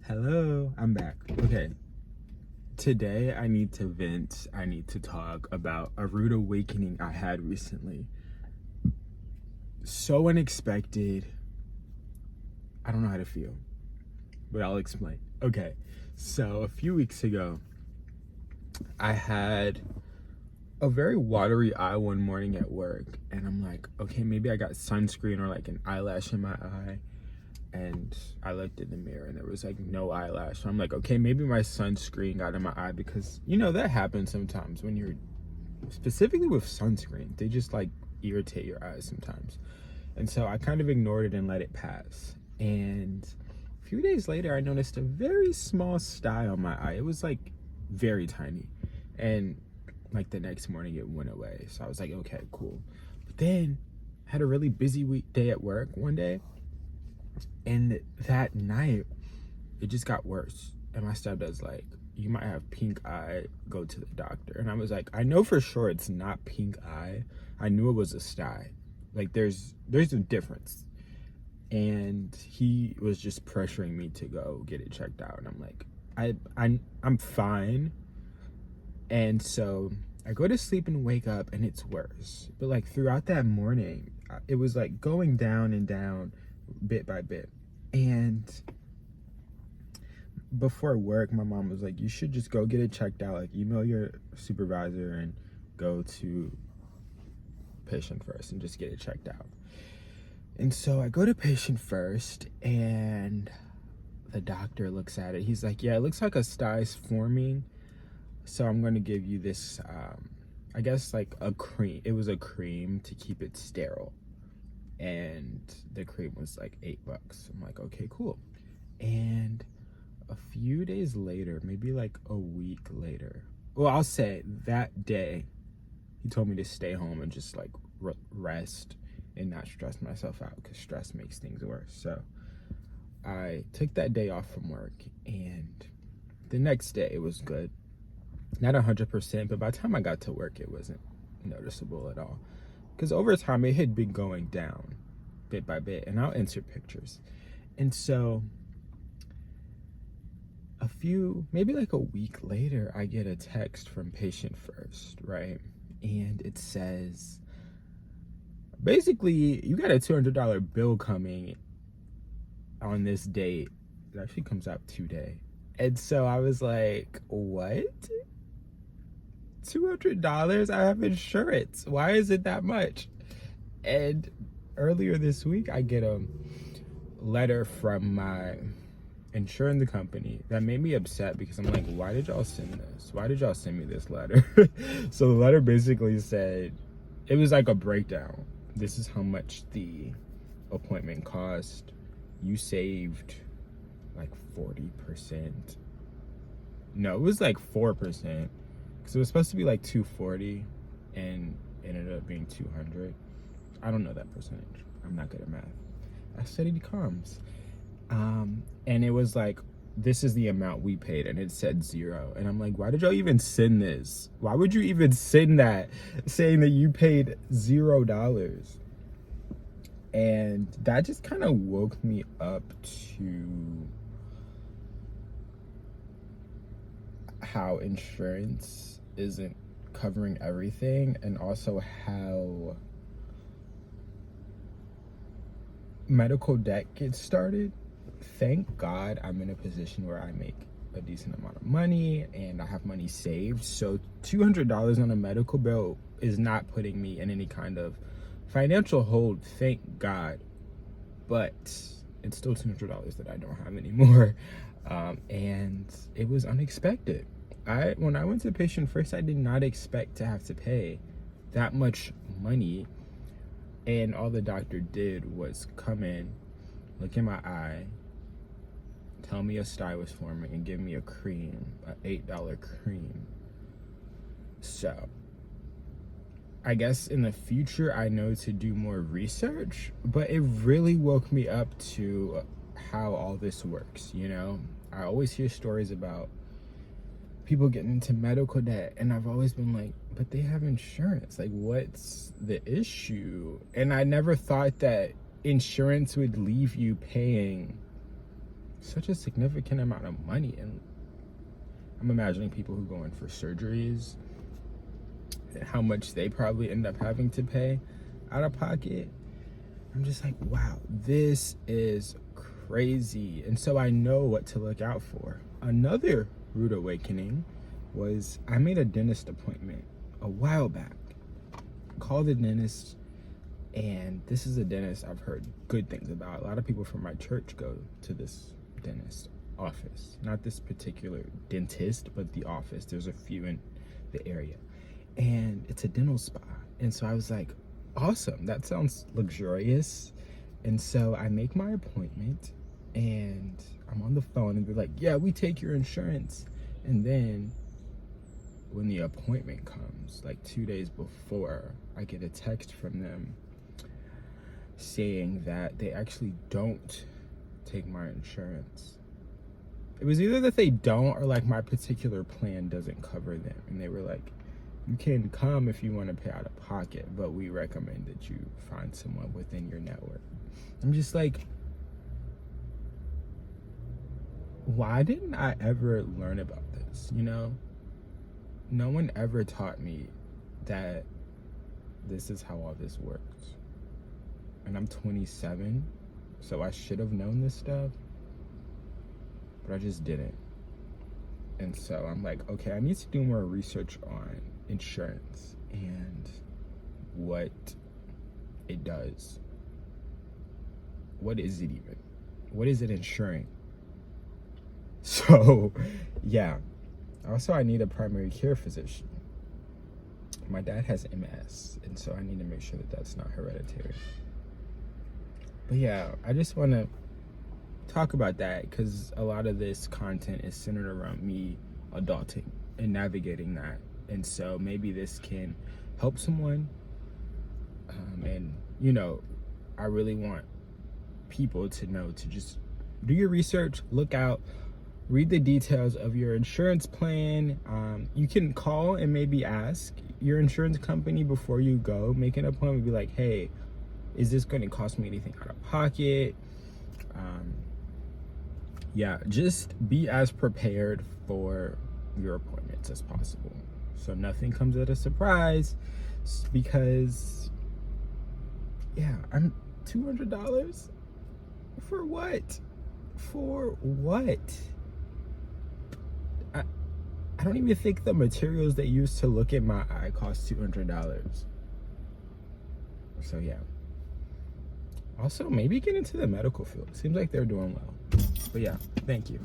Hello, I'm back. Okay, today I need to vent. I need to talk about a rude awakening I had recently. So unexpected. I don't know how to feel, but I'll explain. Okay, so a few weeks ago, I had a very watery eye one morning at work, and I'm like, okay, maybe I got sunscreen or like an eyelash in my eye. And I looked in the mirror and there was like no eyelash. So I'm like, okay, maybe my sunscreen got in my eye, because that happens sometimes when you're specifically with sunscreen. They just like irritate your eyes sometimes. And so I kind of ignored it and let it pass. And a few days later, I noticed a very small sty on my eye. It was like very tiny. And like the next morning, it went away. So I was like, okay, cool. But then I had a really busy day at work one day. And that night, it just got worse. And my stepdad's like, you might have pink eye, go to the doctor. And I was like, I know for sure it's not pink eye. I knew it was a sty. Like there's a difference. And he was just pressuring me to go get it checked out. And I'm like, I'm fine. And so I go to sleep and wake up and it's worse. But like throughout that morning, it was like going down and down bit by bit. And before work, my mom was like, you should just go get it checked out. Like email your supervisor and go to patient first and just get it checked out. And so I go to patient first and the doctor looks at it. He's like, yeah, it looks like a sty's forming. So I'm going to give you this, I guess like a cream. It was a cream to keep it sterile. And the cream was like $8. I'm like, okay, cool. And a few days later, maybe like a week later, well, I'll say that day, he told me to stay home and just like rest and not stress myself out, because stress makes things worse. So I took that day off from work, and the next day it was good. Not 100%, but by the time I got to work, it wasn't noticeable at all. Because over time, it had been going down bit by bit. And I'll insert pictures. And so maybe like a week later, I get a text from patient first, right? And it says, basically, you got a $200 bill coming on this date. It actually comes out today. And so I was like, what? $200? I have insurance. Why is it that much? And earlier this week, I get a letter from my insurance company that made me upset, because I'm like, why did y'all send this? Why did y'all send me this letter? So the letter basically said, it was like a breakdown. This is how much the appointment cost. You saved like 40%. No, it was like 4%. Because it was supposed to be like 240 and ended up being 200. I don't know that percentage. I'm not good at math. I studied comms. And it was like, this is the amount we paid, and it said 0. And I'm like, why did y'all even send this? Why would you even send that saying that you paid $0? And that just kind of woke me up to how insurance isn't covering everything, and also how medical debt gets started. Thank God I'm in a position where I make a decent amount of money and I have money saved. So $200 on a medical bill is not putting me in any kind of financial hold, thank God. But it's still $200 that I don't have anymore. And it was unexpected. When I went to patient first, I did not expect to have to pay that much money. And all the doctor did was come in, look in my eye, tell me a sty was forming, and give me a cream, an $8 cream. So I guess in the future, I know to do more research, but it really woke me up to how all this works, I always hear stories about people getting into medical debt, and I've always been like, but they have insurance. Like, what's the issue? And I never thought that insurance would leave you paying such a significant amount of money. And I'm imagining people who go in for surgeries and how much they probably end up having to pay out of pocket. I'm just like, wow, this is crazy. And so I know what to look out for. Another rude awakening was I made a dentist appointment a while back. Called the dentist, and this is a dentist I've heard good things about. A lot of people from my church go to this dentist office. Not this particular dentist, but the office. There's a few in the area. And it's a dental spa. And so I was like, awesome, that sounds luxurious. And so I make my appointment, and I'm on the phone, and they're like, yeah, we take your insurance. And then when the appointment comes, like 2 days before, I get a text from them saying that they actually don't take my insurance. It was either that they don't, or like my particular plan doesn't cover them. And they were like, you can come if you want to pay out of pocket, but we recommend that you find someone within your network. I'm just like, why didn't I ever learn about this? You know, no one ever taught me that this is how all this works. And I'm 27, so I should have known this stuff, but I just didn't. And so I'm like, okay, I need to do more research on insurance and what it does. What is it even? What is it insuring? So, yeah. Also, I need a primary care physician. My dad has MS, and so I need to make sure that that's not hereditary. But yeah, I just want to talk about that because a lot of this content is centered around me adulting and navigating that. And so maybe this can help someone. And, you know, I really want people to know to just do your research, look out, read the details of your insurance plan. You can call and maybe ask your insurance company before you go. Make an appointment, be like, hey, is this going to cost me anything out of pocket? Yeah, just be as prepared for your appointments as possible, so nothing comes as a surprise. Because, yeah, I'm $200 for what? For what? I don't even think the materials they use to look at my eye cost $200. So yeah. Also, maybe get into the medical field. Seems like they're doing well. But yeah, thank you.